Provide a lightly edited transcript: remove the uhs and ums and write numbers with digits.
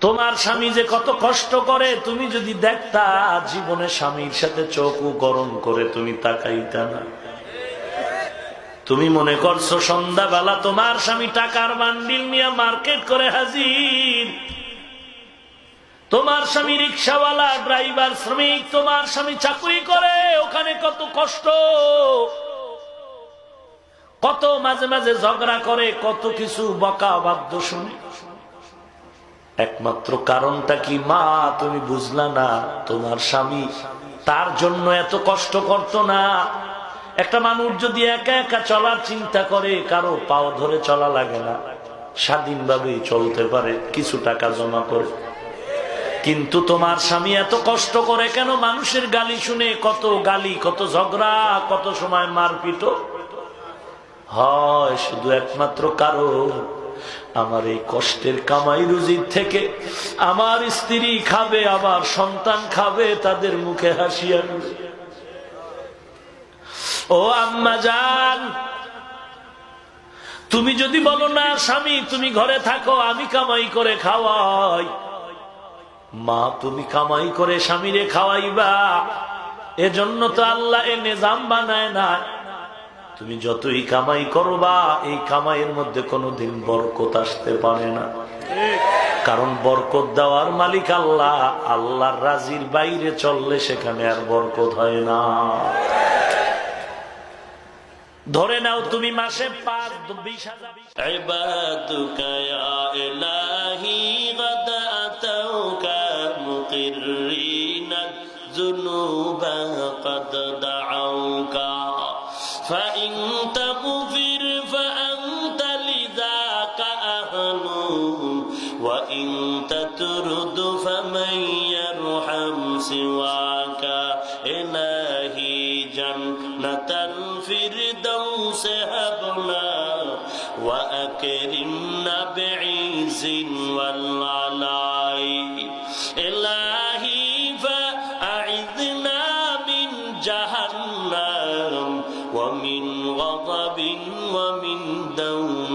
তোমার স্বামী যে কত কষ্ট করে তুমি যদি দেখতা, জীবনে স্বামীর সাথে চোখও গরম করে তুমি তাকাইতা না। তুমি মনে করছো সন্ধ্যাবেলা তোমার স্বামী টাকার বান্ডিল নিয়ে মার্কেট করে হাজির, তোমার স্বামী রিক্সাওয়ালা, ড্রাইভার, শ্রমিক, তোমার স্বামী চাকরি করে, ওখানে কত কষ্ট, কত মাঝে মাঝে ঝগড়া করে, কত কিছু বকা বাদ্য শুনে। একমাত্র কারণটা কি মা? তুমি বুঝলা না, তোমার স্বামী তার জন্য এত কষ্ট করতো না। একটা মানুষ যদি একা একা চলার চিন্তা করে, কারো পাও ধরে চলা লাগে না, স্বাধীনভাবে চলতে পারে, কিছু টাকা জমা করে। কিন্তু তোমার স্বামী এত কষ্ট করে কেন? মানুষের গালি শুনে, কত গালি, কত ঝগড়া, কত সময় মারপিট হয়। শুধু একমাত্র কারণ, আমার এই কষ্টের কামাই রুজির থেকে আমার স্ত্রী খাবে, আমার সন্তান খাবে, তাদের মুখে হাসি আনবে। ও আম্মা জান, তুমি যদি বলো না স্বামী তুমি ঘরে থাকো, আমি কামাই করে খাওয়াই, মা তুমি কামাই করে স্বামীরে খাওয়াইবা, এজন্য তো আল্লাহ এ নিজাম বানায় না। তুমি যতই কামাই করবা, এই কামাইয়ের মধ্যে কোনোদিন বরকত আসতে পারে না, কারণ বরকত দেওয়ার মালিক আল্লাহ। আল্লাহর রাজির বাইরে চললে সেখানে আর বরকত হয় না। ধরে নাও তুমি মাসে 5-20,000 ইবাদুকা ইয়া ইলাহি গাদ আতাউকা মুকিররিনা যুনুবা قد دعوকা فإن تغفر فأنت لذاك أهل وإن تطرد فمن يرحم سواك إلهي جنة الفردوس هبنا وأكرمنا بعز والعلاء إلهي فأعذنا من جهنم ومن غضب ومن دون